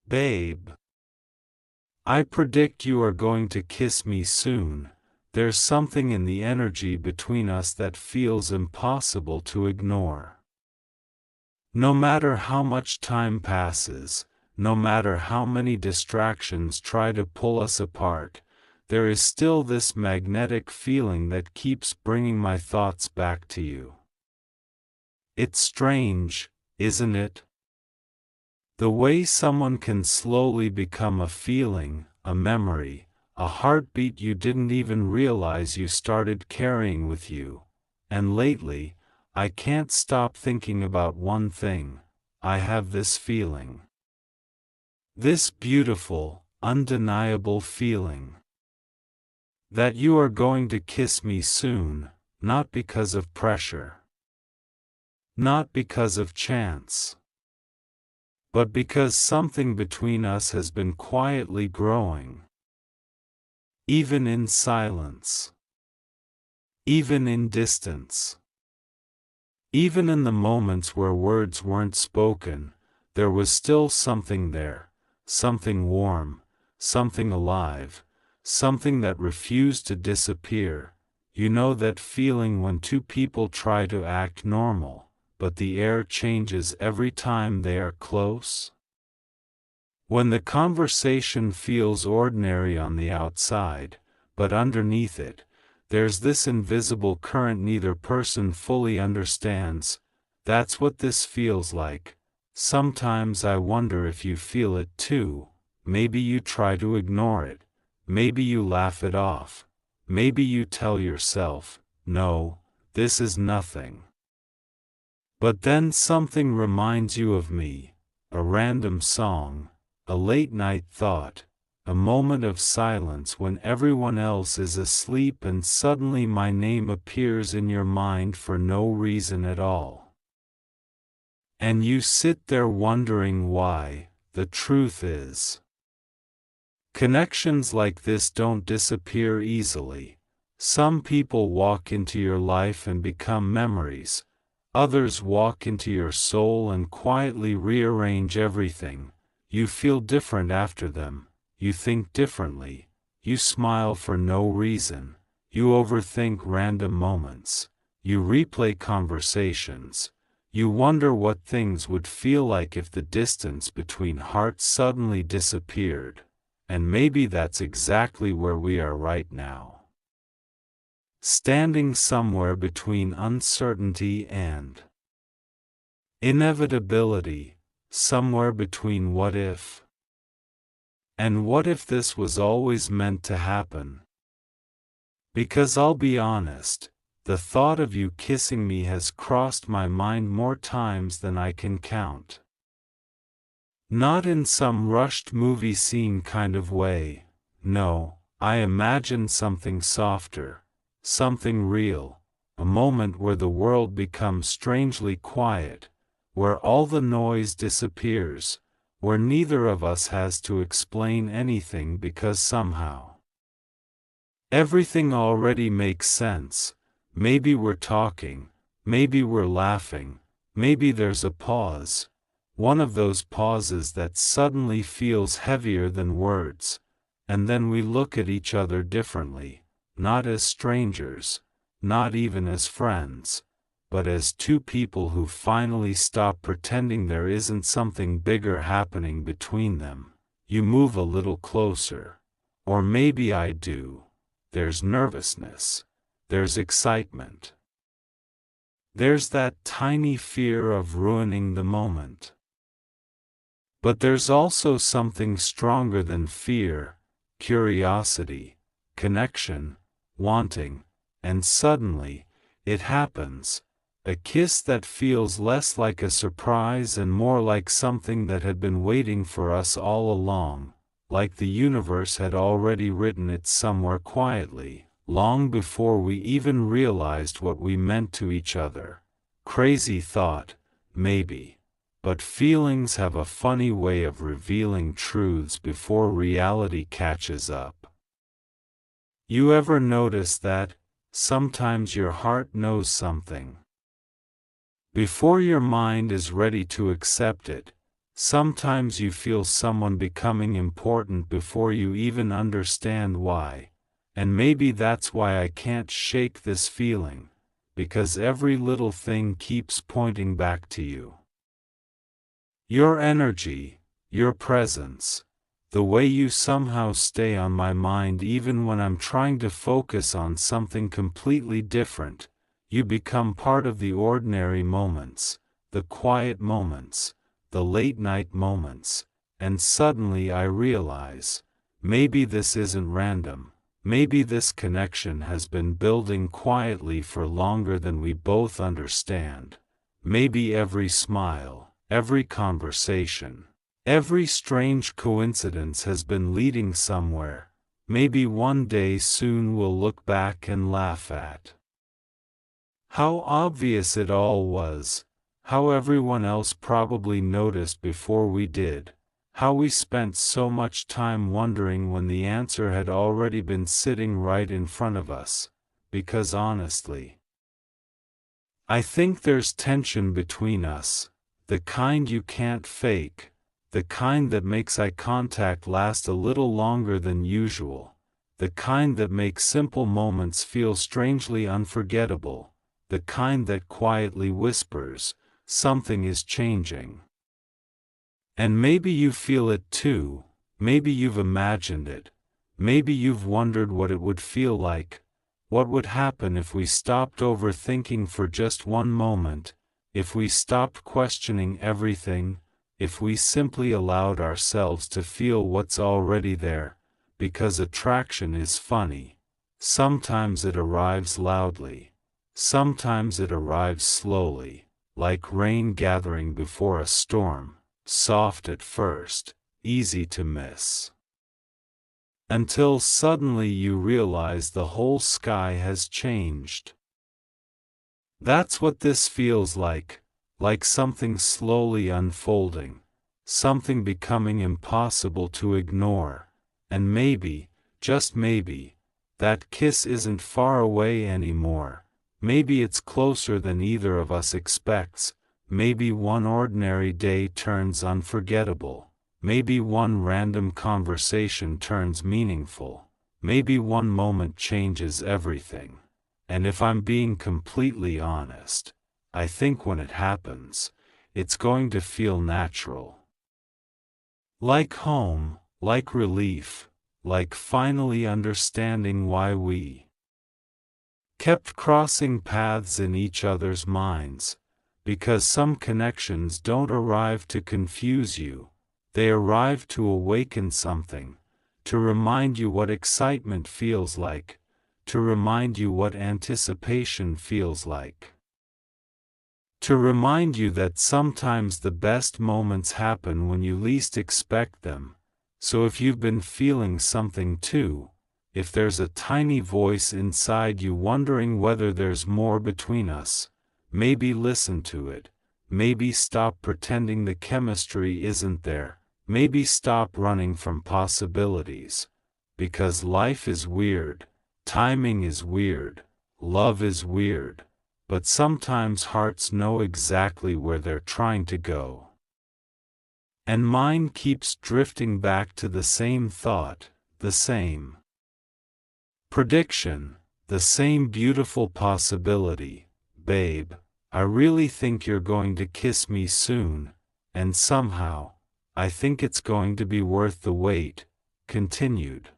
Babe, I predict you are going to kiss me soon. There's something in the energy between us that feels impossible to ignore. No matter how much time passes, no matter how many distractions try to pull us apart, there is still this magnetic feeling that keeps bringing my thoughts back to you. It's strange, isn't it? The way someone can slowly become a feeling, a memory, a heartbeat you didn't even realize you started carrying with you. And lately, I can't stop thinking about one thing. I have this feeling. This beautiful, undeniable feeling. That you are going to kiss me soon, not because of pressure. Not because of chance. But because something between us has been quietly growing. Even in silence. Even in distance. Even in the moments where words weren't spoken, there was still something there, something warm, something alive, something that refused to disappear. You know that feeling when two people try to act normal, but the air changes every time they are close? When the conversation feels ordinary on the outside, but underneath it, there's this invisible current neither person fully understands. That's what this feels like. Sometimes I wonder if you feel it too. Maybe you try to ignore it. Maybe you laugh it off. Maybe you tell yourself, no, this is nothing. But then something reminds you of me, a random song, a late-night thought, a moment of silence when everyone else is asleep and suddenly my name appears in your mind for no reason at all. And you sit there wondering why. The truth is, connections like this don't disappear easily. Some people walk into your life and become memories. Others walk into your soul and quietly rearrange everything. You feel different after them. You think differently. You smile for no reason. You overthink random moments. You replay conversations. You wonder what things would feel like if the distance between hearts suddenly disappeared. And maybe that's exactly where we are right now. Standing somewhere between uncertainty and inevitability, somewhere between what if and what if this was always meant to happen. Because I'll be honest, the thought of you kissing me has crossed my mind more times than I can count. Not in some rushed movie scene kind of way, no, I imagine something softer, something real, a moment where the world becomes strangely quiet, where all the noise disappears, where neither of us has to explain anything because somehow everything already makes sense. Maybe we're talking, maybe we're laughing, maybe there's a pause, one of those pauses that suddenly feels heavier than words, and then we look at each other differently, not as strangers, not even as friends, but as two people who finally stop pretending there isn't something bigger happening between them. You move a little closer. Or maybe I do. There's nervousness. There's excitement. There's that tiny fear of ruining the moment. But there's also something stronger than fear, curiosity, connection, wanting, and suddenly, it happens. A kiss that feels less like a surprise and more like something that had been waiting for us all along, like the universe had already written it somewhere quietly, long before we even realized what we meant to each other. Crazy thought, maybe. But feelings have a funny way of revealing truths before reality catches up. You ever notice that? Sometimes your heart knows something before your mind is ready to accept it. Sometimes you feel someone becoming important before you even understand why, and maybe that's why I can't shake this feeling, because every little thing keeps pointing back to you. Your energy, your presence, the way you somehow stay on my mind even when I'm trying to focus on something completely different. You become part of the ordinary moments, the quiet moments, the late-night moments, and suddenly I realize, maybe this isn't random, maybe this connection has been building quietly for longer than we both understand. Maybe every smile, every conversation, every strange coincidence has been leading somewhere. Maybe one day soon we'll look back and laugh at how obvious it all was, how everyone else probably noticed before we did, how we spent so much time wondering when the answer had already been sitting right in front of us, because honestly, I think there's tension between us, the kind you can't fake, the kind that makes eye contact last a little longer than usual, the kind that makes simple moments feel strangely unforgettable, the kind that quietly whispers, something is changing. And maybe you feel it too, maybe you've imagined it, maybe you've wondered what it would feel like, what would happen if we stopped overthinking for just one moment, if we stopped questioning everything, if we simply allowed ourselves to feel what's already there, because attraction is funny. Sometimes it arrives loudly. Sometimes it arrives slowly, like rain gathering before a storm, soft at first, easy to miss. Until suddenly you realize the whole sky has changed. That's what this feels like something slowly unfolding, something becoming impossible to ignore, and maybe, just maybe, that kiss isn't far away anymore. Maybe it's closer than either of us expects, maybe one ordinary day turns unforgettable, maybe one random conversation turns meaningful, maybe one moment changes everything. And if I'm being completely honest, I think when it happens, it's going to feel natural. Like home, like relief, like finally understanding why we kept crossing paths in each other's minds, because some connections don't arrive to confuse you, they arrive to awaken something, to remind you what excitement feels like, to remind you what anticipation feels like, to remind you that sometimes the best moments happen when you least expect them. So if you've been feeling something too, if there's a tiny voice inside you wondering whether there's more between us, maybe listen to it, maybe stop pretending the chemistry isn't there, maybe stop running from possibilities. Because life is weird, timing is weird, love is weird, but sometimes hearts know exactly where they're trying to go. And mine keeps drifting back to the same thought, the same prediction, the same beautiful possibility. Babe, I really think you're going to kiss me soon, and somehow, I think it's going to be worth the wait. Continued.